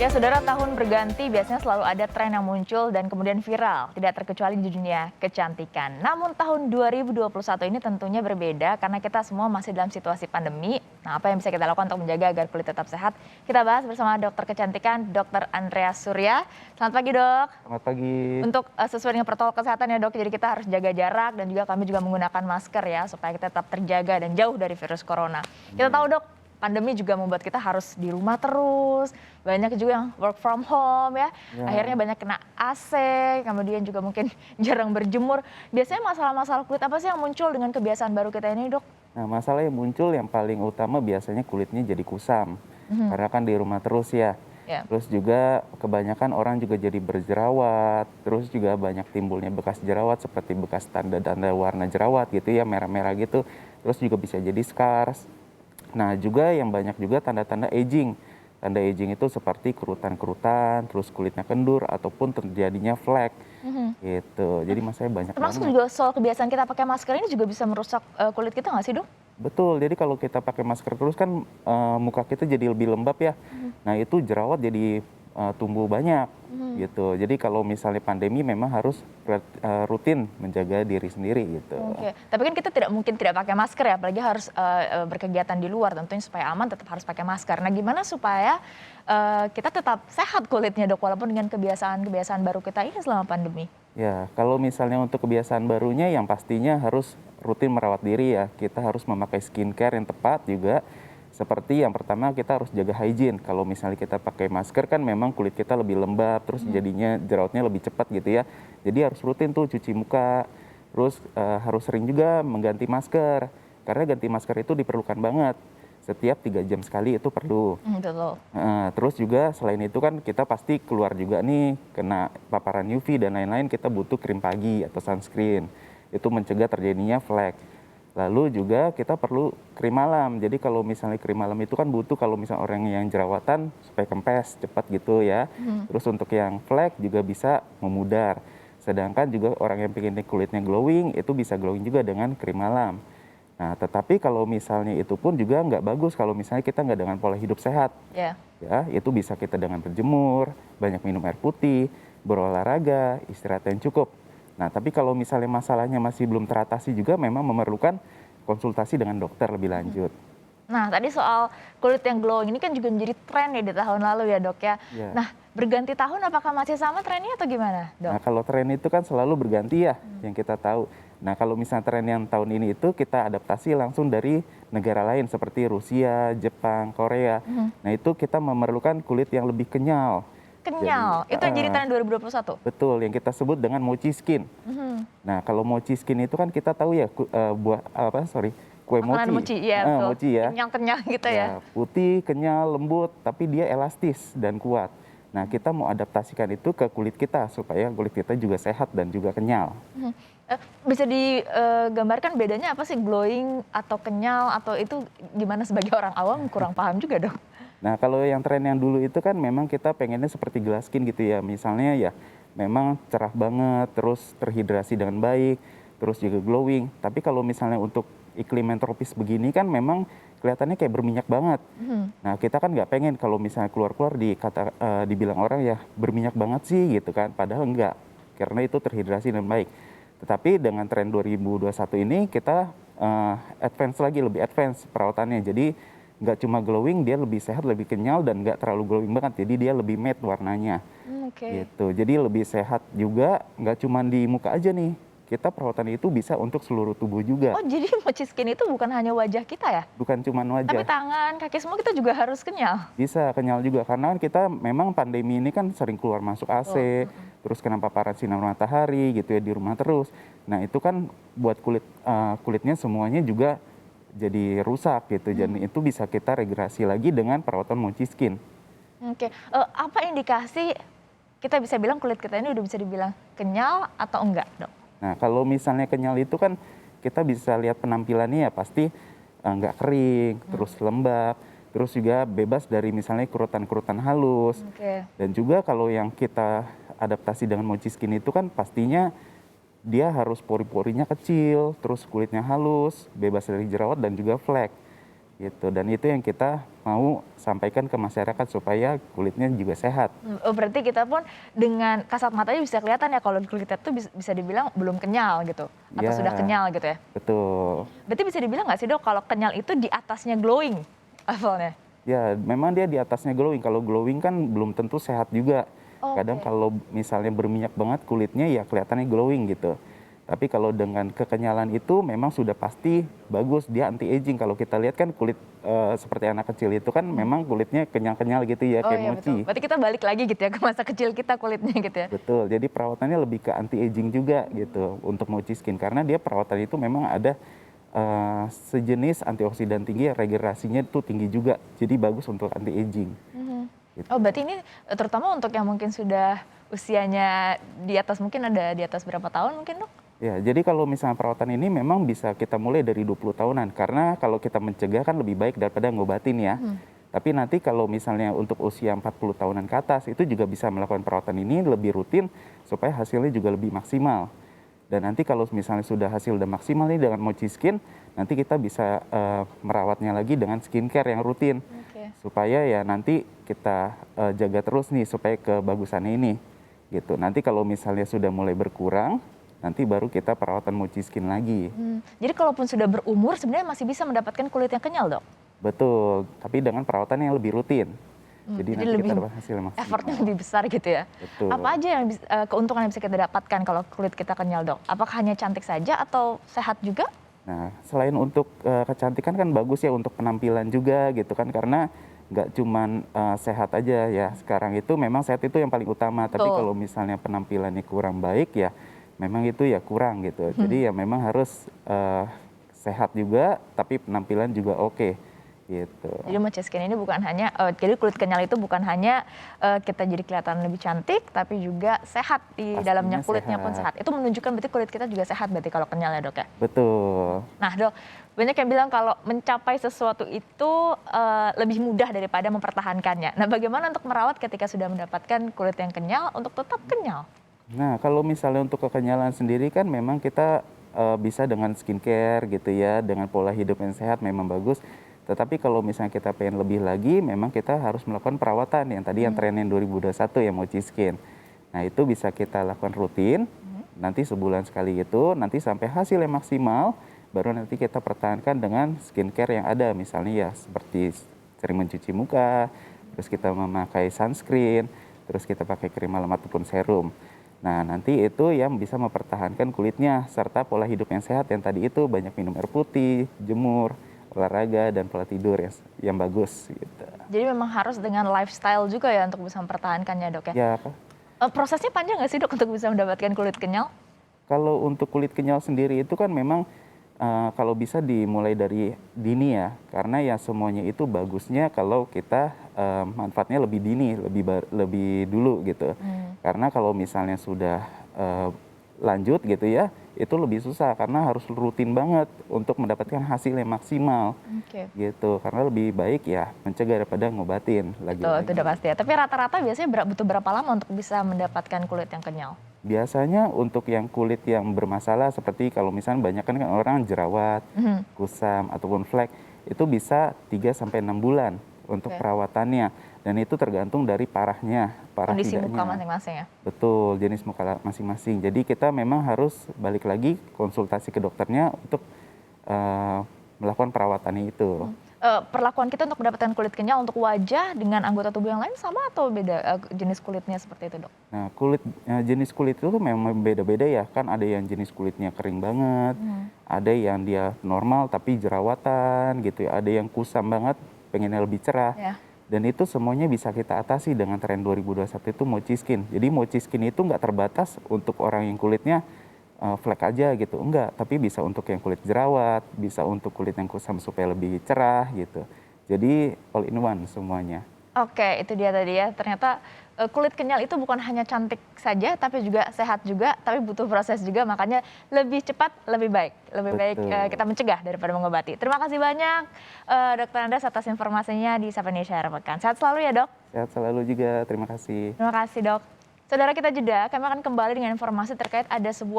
Ya, saudara, tahun berganti biasanya selalu ada tren yang muncul dan kemudian viral, tidak terkecuali di dunia kecantikan. Namun tahun 2021 ini tentunya berbeda karena kita semua masih dalam situasi pandemi. Nah, apa yang bisa kita lakukan untuk menjaga agar kulit tetap sehat? Kita bahas bersama dokter kecantikan, Dr. Andreas Surya. Selamat pagi, Dok. Selamat pagi. Untuk sesuai dengan protokol kesehatan ya, Dok, jadi kita harus jaga jarak dan juga kami juga menggunakan masker ya supaya kita tetap terjaga dan jauh dari virus corona. Kita tahu, Dok, pandemi juga membuat kita harus di rumah terus, banyak juga yang work from home ya, akhirnya banyak kena AC, kemudian juga mungkin jarang berjemur. Biasanya masalah-masalah kulit apa sih yang muncul dengan kebiasaan baru kita ini, Dok? Nah, masalah yang muncul yang paling utama biasanya kulitnya jadi kusam. Karena kan di rumah terus ya. Ya. Terus juga kebanyakan orang juga jadi berjerawat. Terus juga banyak timbulnya bekas jerawat seperti bekas tanda-tanda warna jerawat gitu ya, merah-merah gitu. Terus juga bisa jadi scars. Nah, juga yang banyak juga tanda-tanda aging. Tanda aging itu seperti kerutan-kerutan, terus kulitnya kendur, ataupun terjadinya flek. Gitu. Jadi masalahnya banyak Termasuk banget. juga soal kebiasaan kita pakai masker ini juga bisa merusak kulit kita nggak sih, Dok? Betul, jadi kalau kita pakai masker terus kan muka kita jadi lebih lembab ya. Nah, itu jerawat jadi tumbuh banyak gitu. Jadi kalau misalnya pandemi memang harus rutin menjaga diri sendiri gitu. Oke, tapi kan kita tidak mungkin tidak pakai masker ya, apalagi harus berkegiatan di luar, tentunya supaya aman tetap harus pakai masker. Nah, gimana supaya kita tetap sehat kulitnya, Dok, walaupun dengan kebiasaan-kebiasaan baru kita ini selama pandemi? Ya, kalau misalnya untuk kebiasaan barunya yang pastinya harus rutin merawat diri ya. Kita harus memakai skincare yang tepat juga. Seperti yang pertama kita harus jaga hygiene. Kalau misalnya kita pakai masker kan memang kulit kita lebih lembab, terus jadinya jerawatnya lebih cepat gitu ya. Jadi harus rutin tuh cuci muka, terus harus sering juga mengganti masker. Karena ganti masker itu diperlukan banget. Setiap 3 jam sekali itu perlu. Betul. Terus juga selain itu kan kita pasti keluar juga nih kena paparan UV dan lain-lain, kita butuh krim pagi atau sunscreen. Itu mencegah terjadinya flek. Lalu juga kita perlu krim malam. Jadi kalau misalnya krim malam itu kan butuh kalau misalnya orang yang jerawatan supaya kempes cepat gitu ya. Terus untuk yang flek juga bisa memudar. Sedangkan juga orang yang pengen kulitnya glowing itu bisa glowing juga dengan krim malam. Nah, tetapi kalau misalnya itu pun juga nggak bagus kalau misalnya kita nggak dengan pola hidup sehat. Ya. Ya, itu bisa kita dengan berjemur, banyak minum air putih, berolahraga, istirahat yang cukup. Nah, tapi kalau misalnya masalahnya masih belum teratasi juga memang memerlukan konsultasi dengan dokter lebih lanjut. Nah, tadi soal kulit yang glowing ini kan juga menjadi tren ya di tahun lalu ya, Dok, ya. Ya. Nah, berganti tahun apakah masih sama trennya atau gimana, Dok? Nah, kalau tren itu kan selalu berganti ya, yang kita tahu. Nah, kalau misalnya tren yang tahun ini itu kita adaptasi langsung dari negara lain seperti Rusia, Jepang, Korea. Nah, itu kita memerlukan kulit yang lebih kenyal. Kenyal, itu yang jadi tren 2021? Betul, yang kita sebut dengan mochi skin. Nah, kalau mochi skin itu kan kita tahu ya kue Makanan mochi, iya betul. mochi ya. Kenyal-kenyal gitu ya. Putih, kenyal, lembut, tapi dia elastis dan kuat. Nah, kita mau adaptasikan itu ke kulit kita supaya kulit kita juga sehat dan juga kenyal. Bisa digambarkan bedanya apa sih glowing atau kenyal atau itu gimana sebagai orang awam kurang paham juga, Dok? Nah, kalau yang tren yang dulu itu kan memang kita pengennya seperti gelas skin gitu ya. Misalnya ya memang cerah banget, terus terhidrasi dengan baik, terus juga glowing. Tapi kalau misalnya untuk iklim yang tropis begini kan memang kelihatannya kayak berminyak banget. Nah, kita kan nggak pengen kalau misalnya keluar-keluar dibilang orang ya berminyak banget sih gitu kan. Padahal enggak, karena itu terhidrasi dengan baik. Tetapi dengan tren 2021 ini kita lebih advance perawatannya. Jadi nggak cuma glowing, dia lebih sehat, lebih kenyal, dan nggak terlalu glowing banget. Jadi dia lebih matte warnanya. Oke. Gitu. Jadi lebih sehat juga, nggak cuma di muka aja nih. Kita perawatan itu bisa untuk seluruh tubuh juga. Oh, jadi mochi skin itu bukan hanya wajah kita ya? Bukan cuma Tapi wajah. tangan, kaki semua kita juga harus kenyal? Bisa kenyal juga. Karena kan kita memang pandemi ini kan sering keluar masuk AC, terus kena paparan sinar matahari gitu ya di rumah terus. Nah, itu kan buat kulitnya semuanya juga jadi rusak gitu. Jadi itu bisa kita regenerasi lagi dengan perawatan mochi skin. Oke, apa indikasi kita bisa bilang kulit kita ini udah bisa dibilang kenyal atau enggak, Dok? Nah, kalau misalnya kenyal itu kan kita bisa lihat penampilannya ya pasti nggak kering, terus lembab, terus juga bebas dari misalnya kerutan-kerutan halus. Oke. Dan juga kalau yang kita adaptasi dengan mochi skin itu kan pastinya dia harus pori-porinya kecil, terus kulitnya halus, bebas dari jerawat dan juga flek. gitu. Dan itu yang kita mau sampaikan ke masyarakat supaya kulitnya juga sehat. Oh, berarti kita pun dengan kasat matanya bisa kelihatan ya kalau kulit kita tuh bisa dibilang belum kenyal gitu atau Ya, sudah kenyal gitu ya. betul. Berarti bisa dibilang nggak sih dok kalau kenyal itu di atasnya glowing levelnya? Ya, memang dia di atasnya glowing. Kalau glowing kan belum tentu sehat juga. Kadang Oke. kalau misalnya berminyak banget kulitnya ya kelihatannya glowing gitu. Tapi kalau dengan kekenyalan itu memang sudah pasti bagus, dia anti aging. Kalau kita lihat kan kulit seperti anak kecil itu kan memang kulitnya kenyal-kenyal gitu ya, Oh kayak iya betul. mochi. Berarti kita balik lagi gitu ya ke masa kecil kita kulitnya gitu ya. Betul, jadi perawatannya lebih ke anti aging juga gitu untuk mochi skin. Karena dia perawatan itu memang ada sejenis antioksidan tinggi, regenerasinya itu tinggi juga. Jadi bagus untuk anti aging. Mhm. Gitu. Oh berarti ini terutama untuk yang mungkin sudah usianya di atas, mungkin ada di atas berapa tahun mungkin dok? Ya, jadi kalau misalnya perawatan ini memang bisa kita mulai dari 20 tahunan. Karena kalau kita mencegah kan lebih baik daripada ngobatin ya. Tapi nanti kalau misalnya untuk usia 40 tahunan ke atas, itu juga bisa melakukan perawatan ini lebih rutin supaya hasilnya juga lebih maksimal. Dan nanti kalau misalnya sudah hasil udah maksimal nih dengan mochi skin, nanti kita bisa merawatnya lagi dengan skincare yang rutin. Oke. Supaya ya nanti kita jaga terus nih supaya kebagusannya ini. Gitu. Nanti kalau misalnya sudah mulai berkurang, nanti baru kita perawatan mochi skin lagi. Jadi kalaupun sudah berumur sebenarnya masih bisa mendapatkan kulit yang kenyal dok? Betul, tapi dengan perawatan yang lebih rutin. Jadi nanti lebih kita dapat hasil yang maksimal. effortnya lebih besar gitu ya. Betul. Apa aja yang keuntungan yang bisa kita dapatkan kalau kulit kita kenyal dok? Apakah hanya cantik saja atau sehat juga? Nah, selain untuk kecantikan kan bagus ya untuk penampilan juga gitu kan, karena nggak cuman sehat aja ya. Sekarang itu memang sehat itu yang paling utama, tapi Betul. kalau misalnya penampilannya kurang baik ya memang itu ya kurang gitu. Jadi ya memang harus sehat juga, tapi penampilan juga oke gitu. Jadi mochi skin ini bukan hanya, jadi kulit kenyal itu bukan hanya kita jadi kelihatan lebih cantik, tapi juga sehat di Pastinya dalamnya kulitnya pun sehat. sehat. Itu menunjukkan berarti kulit kita juga sehat berarti kalau kenyal ya dok ya. Betul. Nah dok, banyak yang bilang kalau mencapai sesuatu itu lebih mudah daripada mempertahankannya. Nah bagaimana untuk merawat ketika sudah mendapatkan kulit yang kenyal untuk tetap kenyal? Nah, kalau misalnya untuk kekenyalan sendiri kan memang kita bisa dengan skincare gitu ya, dengan pola hidup yang sehat memang bagus. Tetapi kalau misalnya kita pengen lebih lagi, memang kita harus melakukan perawatan yang tadi yang trennya 2021 ya mochi skin. Nah, itu bisa kita lakukan rutin, nanti sebulan sekali gitu, nanti sampai hasil yang maksimal, baru nanti kita pertahankan dengan skincare yang ada. Misalnya ya seperti sering mencuci muka, terus kita memakai sunscreen, terus kita pakai krim malam ataupun serum. Nah, nanti itu yang bisa mempertahankan kulitnya, serta pola hidup yang sehat yang tadi itu banyak minum air putih, jemur, olahraga, dan pola tidur yang bagus gitu. Jadi memang harus dengan lifestyle juga ya untuk bisa mempertahankannya dok ya. Ya, apa? Prosesnya panjang nggak sih dok untuk bisa mendapatkan kulit kenyal? Kalau untuk kulit kenyal sendiri itu kan memang kalau bisa dimulai dari dini ya, karena ya semuanya itu bagusnya kalau kita manfaatnya lebih dini, lebih dulu gitu. Karena kalau misalnya sudah lanjut gitu ya, itu lebih susah karena harus rutin banget untuk mendapatkan hasil yang maksimal. Oke. Gitu, karena lebih baik ya mencegah daripada ngobatin Betul, itu udah pasti ya. Tapi rata-rata biasanya butuh berapa lama untuk bisa mendapatkan kulit yang kenyal? Biasanya untuk yang kulit yang bermasalah seperti kalau misalnya banyak kan orang jerawat, kusam ataupun flek, itu bisa 3 sampai 6 bulan untuk Oke. perawatannya. Dan itu tergantung dari parah Kondisi tidaknya. muka masing-masing ya? Betul, jenis muka masing-masing. Jadi kita memang harus balik lagi konsultasi ke dokternya untuk melakukan perawatannya itu. Perlakuan kita untuk mendapatkan kulit kenyal untuk wajah dengan anggota tubuh yang lain sama atau beda jenis kulitnya seperti itu dok? Nah, jenis kulit itu memang beda-beda ya. Kan ada yang jenis kulitnya kering banget, ada yang dia normal tapi jerawatan gitu ya, ada yang kusam banget, pengennya lebih cerah. Ya. Dan itu semuanya bisa kita atasi dengan tren 2021 itu mochi skin. Jadi mochi skin itu nggak terbatas untuk orang yang kulitnya flek aja gitu, enggak. Tapi bisa untuk yang kulit jerawat, bisa untuk kulit yang kusam supaya lebih cerah gitu. Jadi all in one semuanya. Oke, itu dia tadi ya. Ternyata kulit kenyal itu bukan hanya cantik saja, tapi juga sehat juga, tapi butuh proses juga. Makanya lebih cepat, lebih baik. Lebih baik kita mencegah daripada mengobati. Terima kasih banyak Dr. Andas atas informasinya di Sapa Indonesia Akhir Pekan. Sehat selalu ya dok. Sehat selalu juga, terima kasih. Terima kasih dok. Saudara kita jeda, kami akan kembali dengan informasi terkait ada sebuah